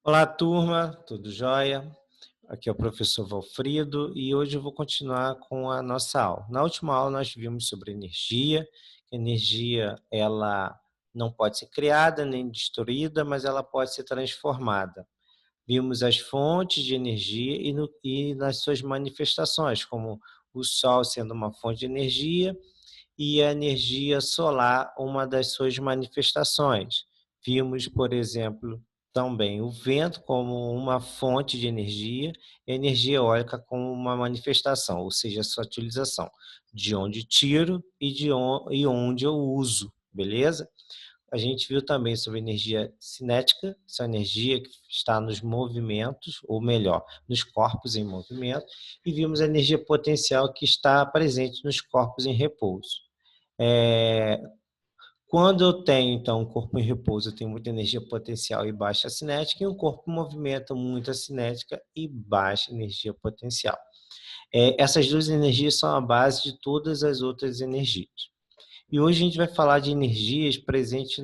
Olá, turma, tudo jóia? Aqui é o professor Valfrido e hoje eu vou continuar com a nossa aula. Na última aula nós vimos sobre energia. Energia, ela não pode ser criada nem destruída, mas ela pode ser transformada. Vimos as fontes de energia e nas suas manifestações, como o Sol sendo uma fonte de energia e a energia solar uma das suas manifestações. Vimos, por exemplo, também o vento como uma fonte de energia e a energia eólica como uma manifestação, ou seja, a sua utilização, de onde tiro e onde eu uso, beleza? A gente viu também sobre energia cinética, essa energia que está nos movimentos, ou melhor, nos corpos em movimento, e vimos a energia potencial que está presente nos corpos em repouso. É, Quando eu tenho, então, um corpo em repouso, eu tenho muita energia potencial e baixa cinética, e um corpo em movimento, muita cinética e baixa energia potencial. Essas duas energias são a base de todas as outras energias. E hoje a gente vai falar de energias presentes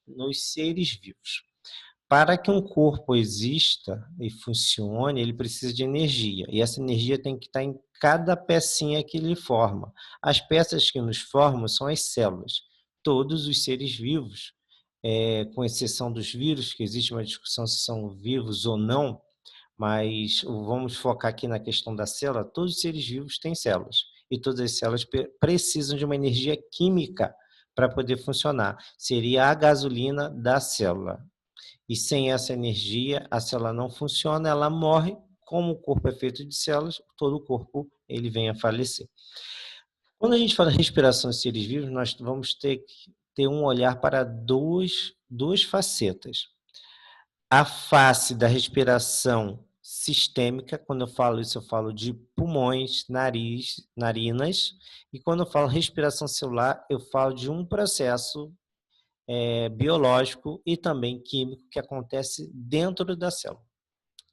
nos seres vivos. Para que um corpo exista e funcione, ele precisa de energia. E essa energia tem que estar em cada pecinha que ele forma. As peças que nos formam são as células. Todos os seres vivos, com exceção dos vírus, que existe uma discussão se são vivos ou não, mas vamos focar aqui na questão da célula. Todos os seres vivos têm células. E todas as células precisam de uma energia química para poder funcionar. Seria a gasolina da célula. E sem essa energia, a célula não funciona, ela morre. Como o corpo é feito de células, todo o corpo ele vem a falecer. Quando a gente fala respiração de seres vivos, nós vamos ter que ter um olhar para duas facetas. A face da respiração sistêmica, quando eu falo isso, eu falo de pulmões, nariz, narinas, e quando eu falo respiração celular, eu falo de um processo biológico e também químico que acontece dentro da célula.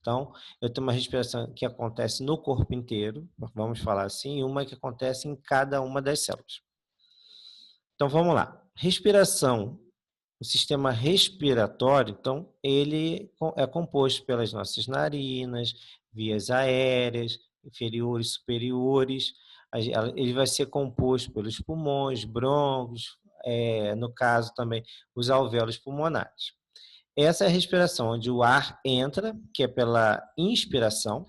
Então, eu tenho uma respiração que acontece no corpo inteiro, vamos falar assim, e uma que acontece em cada uma das células. Então, vamos lá. Respiração, o sistema respiratório, então, ele é composto pelas nossas narinas, vias aéreas, inferiores, superiores. Ele vai ser composto pelos pulmões, brônquios, no caso também, os alvéolos pulmonares. Essa é a respiração, onde o ar entra, que é pela inspiração,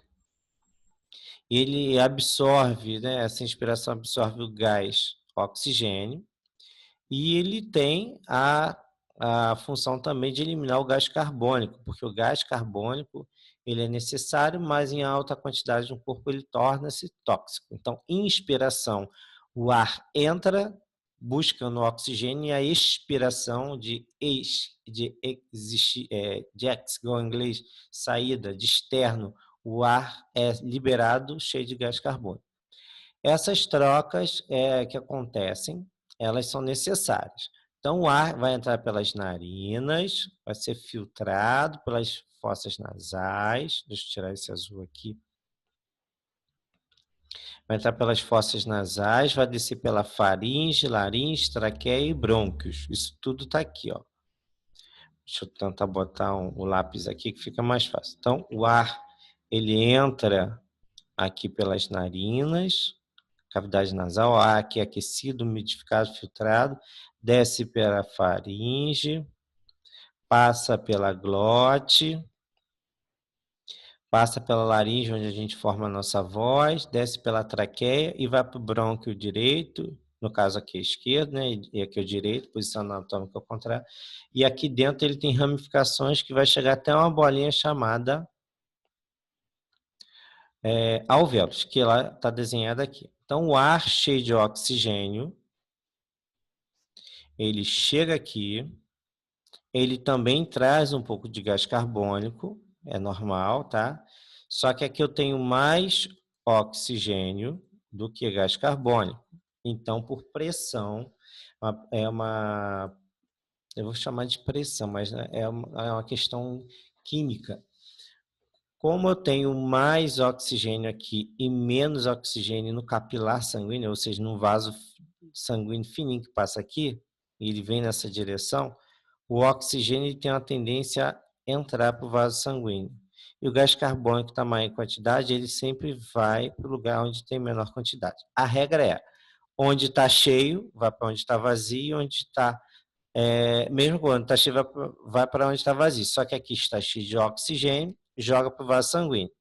ele absorve, né, essa inspiração absorve o gás oxigênio, e ele tem a função também de eliminar o gás carbônico, porque o gás carbônico ele é necessário, mas em alta quantidade no corpo ele torna-se tóxico. Então, inspiração, o ar entra buscando o oxigênio e a expiração de igual em inglês, saída, de externo, o ar é liberado cheio de gás carbônico. Essas trocas que acontecem, elas são necessárias. Então, o ar vai entrar pelas narinas, vai ser filtrado pelas fossas nasais. Deixa eu tirar esse azul aqui. Vai entrar pelas fossas nasais, vai descer pela faringe, laringe, traqueia e brônquios. Isso tudo está aqui, ó. Deixa eu tentar botar o lápis aqui que fica mais fácil. Então, o ar, ele entra aqui pelas narinas, cavidade nasal, ar aqui aquecido, umidificado, filtrado, desce pela faringe, passa pela glote, passa pela laringe, onde a gente forma a nossa voz, desce pela traqueia e vai para o brônquio direito, no caso aqui é esquerdo, né? E aqui é o direito, posição anatômica ao contrário. E aqui dentro ele tem ramificações que vai chegar até uma bolinha chamada alvéolos, que lá está desenhada aqui. Então, o ar cheio de oxigênio, ele chega aqui, ele também traz um pouco de gás carbônico, é normal, tá? Só que aqui eu tenho mais oxigênio do que gás carbônico. Então, por pressão, eu vou chamar de pressão, mas é uma questão química. Como eu tenho mais oxigênio aqui e menos oxigênio no capilar sanguíneo, ou seja, no vaso sanguíneo fininho que passa aqui, e ele vem nessa direção, o oxigênio tem uma tendência entrar para o vaso sanguíneo. E o gás carbônico, tamanho e quantidade, ele sempre vai para o lugar onde tem menor quantidade. A regra é, onde está cheio, vai para onde está vazio, onde está, mesmo quando está cheio, vai para onde está vazio. Só que aqui está cheio de oxigênio, joga para o vaso sanguíneo.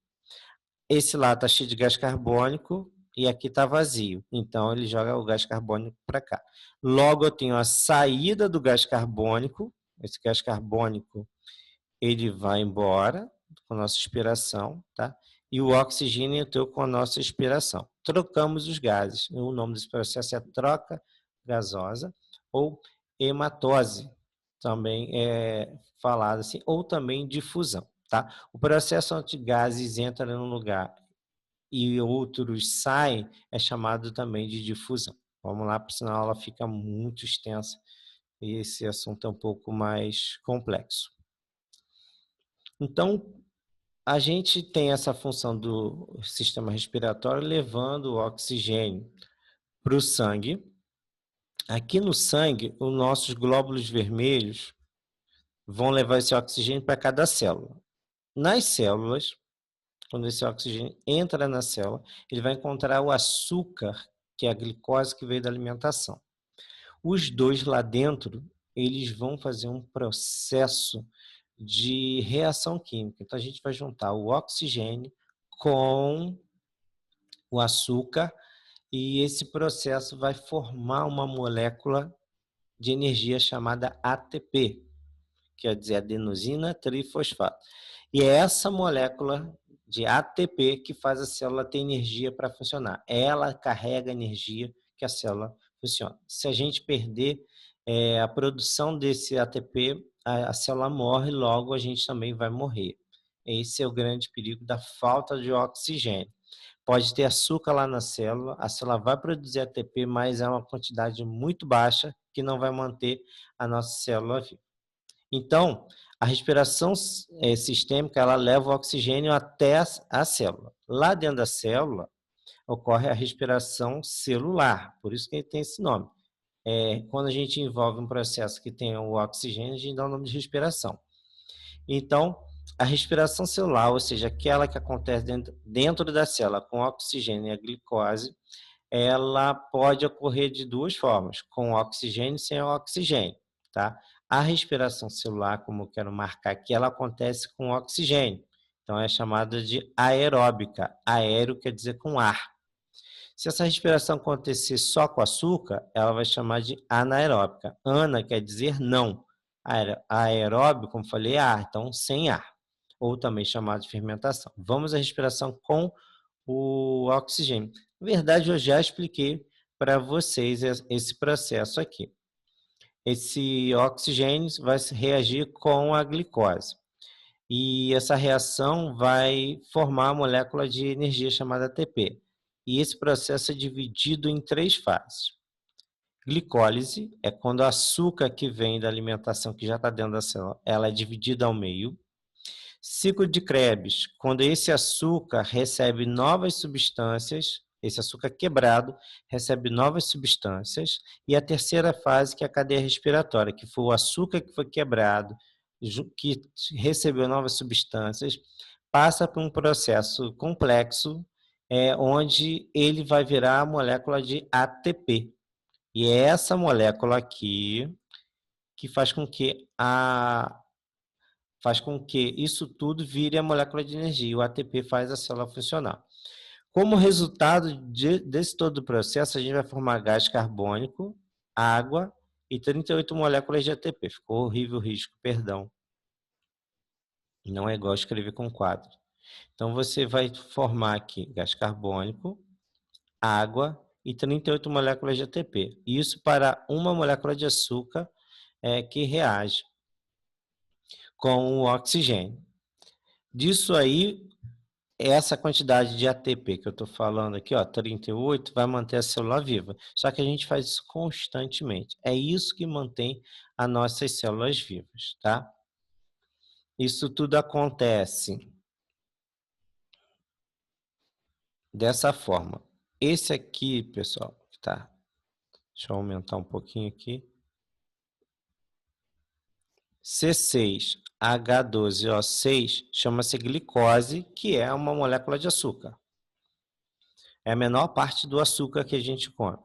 Esse lá está cheio de gás carbônico e aqui está vazio. Então, ele joga o gás carbônico para cá. Logo, eu tenho a saída do gás carbônico. Esse gás carbônico, ele vai embora com a nossa expiração, tá? E o oxigênio entrou com a nossa expiração. Trocamos os gases. O nome desse processo é troca gasosa ou hematose, também é falado assim, ou também difusão, tá? O processo onde gases entram num lugar e outros saem é chamado também de difusão. Vamos lá, porque senão a aula fica muito extensa e esse assunto é um pouco mais complexo. Então, a gente tem essa função do sistema respiratório levando o oxigênio para o sangue. Aqui no sangue, os nossos glóbulos vermelhos vão levar esse oxigênio para cada célula. Nas células, quando esse oxigênio entra na célula, ele vai encontrar o açúcar, que é a glicose que veio da alimentação. Os dois lá dentro, eles vão fazer um processo de reação química. Então, a gente vai juntar o oxigênio com o açúcar e esse processo vai formar uma molécula de energia chamada ATP, quer dizer adenosina trifosfato. E é essa molécula de ATP que faz a célula ter energia para funcionar. Ela carrega a energia que a célula funciona. Se a gente perder a produção desse ATP, a célula morre, logo a gente também vai morrer. Esse é o grande perigo da falta de oxigênio. Pode ter açúcar lá na célula, a célula vai produzir ATP, mas é uma quantidade muito baixa que não vai manter a nossa célula viva. Então, a respiração sistêmica, ela leva o oxigênio até a célula. Lá dentro da célula, ocorre a respiração celular, por isso que ele tem esse nome. Quando a gente envolve um processo que tem o oxigênio, a gente dá o nome de respiração. Então, a respiração celular, ou seja, aquela que acontece dentro da célula com oxigênio e a glicose, ela pode ocorrer de duas formas, com oxigênio e sem oxigênio, tá? A respiração celular, como eu quero marcar aqui, ela acontece com oxigênio. Então, é chamada de aeróbica. Aéreo quer dizer com ar. Se essa respiração acontecer só com açúcar, ela vai chamar de anaeróbica. Ana quer dizer não. Aeróbico, como falei, é ar, então sem ar. Ou também chamado de fermentação. Vamos à respiração com o oxigênio. Na verdade, eu já expliquei para vocês esse processo aqui. Esse oxigênio vai reagir com a glicose. E essa reação vai formar a molécula de energia chamada ATP. E esse processo é dividido em 3 fases. Glicólise é quando o açúcar que vem da alimentação que já está dentro da célula, ela é dividida ao meio. Ciclo de Krebs, quando esse açúcar recebe novas substâncias, esse açúcar quebrado recebe novas substâncias. E a terceira fase, que é a cadeia respiratória, que foi o açúcar que foi quebrado, que recebeu novas substâncias, passa por um processo complexo, onde ele vai virar a molécula de ATP. E é essa molécula aqui que faz com que isso tudo vire a molécula de energia. O ATP faz a célula funcionar. Como resultado desse todo o processo, a gente vai formar gás carbônico, água e 38 moléculas de ATP. Ficou horrível o risco, perdão. Não é igual escrever com quadro. Então, você vai formar aqui gás carbônico, água e 38 moléculas de ATP. Isso para uma molécula de açúcar que reage com o oxigênio. Disso aí, essa quantidade de ATP que eu estou falando aqui, ó, 38, vai manter a célula viva. Só que a gente faz isso constantemente. É isso que mantém as nossas células vivas, tá? Isso tudo acontece dessa forma. Esse aqui, pessoal, tá? Deixa eu aumentar um pouquinho aqui. C6H12O6 chama-se glicose, que é uma molécula de açúcar. É a menor parte do açúcar que a gente come.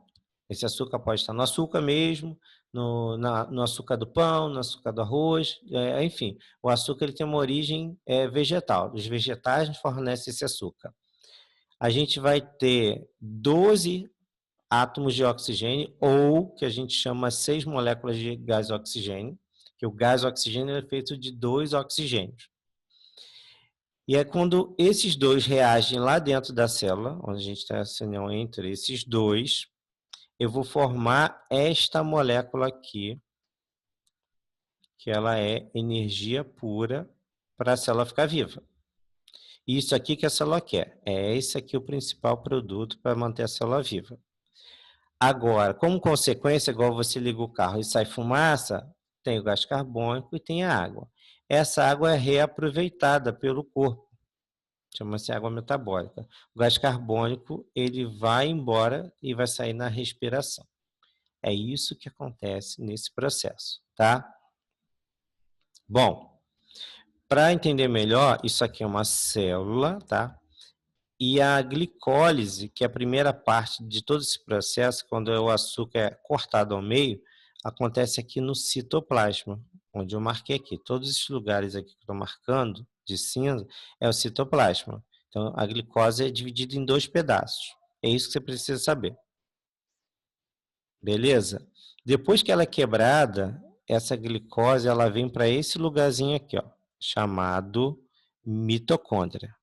Esse açúcar pode estar no açúcar mesmo, no açúcar do pão, no açúcar do arroz, enfim. O açúcar ele tem uma origem vegetal. Os vegetais nos fornecem esse açúcar. A gente vai ter 12 átomos de oxigênio, ou que a gente chama 6 moléculas de gás oxigênio, que o gás oxigênio é feito de 2 oxigênios. E é quando esses dois reagem lá dentro da célula, onde a gente tem essa união entre esses dois, eu vou formar esta molécula aqui, que ela é energia pura para a célula ficar viva. Isso aqui que a célula quer. É esse aqui o principal produto para manter a célula viva. Agora, como consequência, igual você liga o carro e sai fumaça, tem o gás carbônico e tem a água. Essa água é reaproveitada pelo corpo. Chama-se água metabólica. O gás carbônico, ele vai embora e vai sair na respiração. É isso que acontece nesse processo, tá? Bom, para entender melhor, isso aqui é uma célula, tá? E a glicólise, que é a primeira parte de todo esse processo, quando o açúcar é cortado ao meio, acontece aqui no citoplasma, onde eu marquei aqui. Todos esses lugares aqui que eu estou marcando, de cinza, é o citoplasma. Então, a glicose é dividida em 2 pedaços. É isso que você precisa saber. Beleza? Depois que ela é quebrada, essa glicose ela vem para esse lugarzinho aqui, ó, chamado mitocôndria.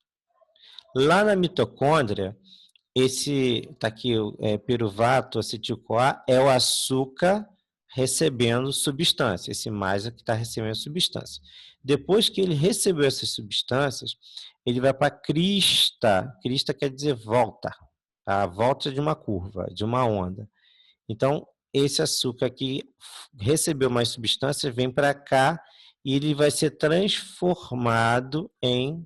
Lá na mitocôndria, esse tá aqui, piruvato acetil-CoA é o açúcar recebendo substância, esse mais é que está recebendo substância. Depois que ele recebeu essas substâncias, ele vai para a crista. Crista quer dizer volta, a volta de uma curva, de uma onda. Então, esse açúcar aqui recebeu mais substâncias, vem para cá e ele vai ser transformado em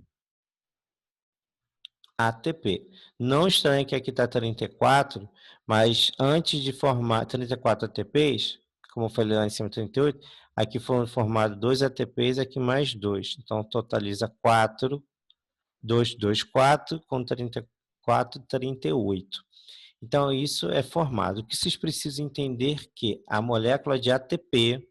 ATP. Não estranhe que aqui está 34, mas antes de formar 34 ATPs, como eu falei lá em cima 38, aqui foram formados 2 ATPs, aqui mais 2. Então, totaliza 4, 2, 2, 4, com 34, 38. Então, isso é formado. O que vocês precisam entender é que a molécula de ATP,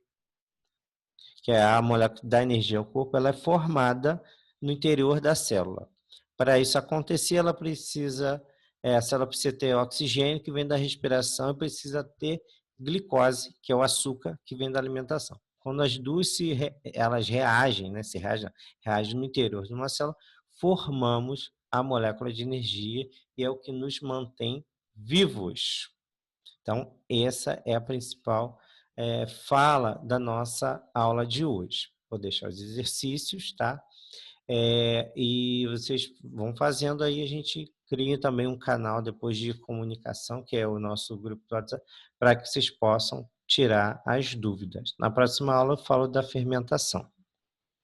que é a molécula da energia ao corpo, ela é formada no interior da célula. Para isso acontecer, a célula precisa ter oxigênio, que vem da respiração, e precisa ter glicose, que é o açúcar, que vem da alimentação. Quando as duas elas reagem, né, reagem no interior de uma célula, formamos a molécula de energia, e é o que nos mantém vivos. Então, essa é a principal fala da nossa aula de hoje. Vou deixar os exercícios, tá? E vocês vão fazendo aí, a gente cria também um canal depois de comunicação, que é o nosso grupo do WhatsApp, para que vocês possam tirar as dúvidas. Na próxima aula eu falo da fermentação.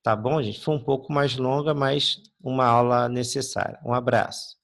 Tá bom, gente? Foi um pouco mais longa, mas uma aula necessária. Um abraço.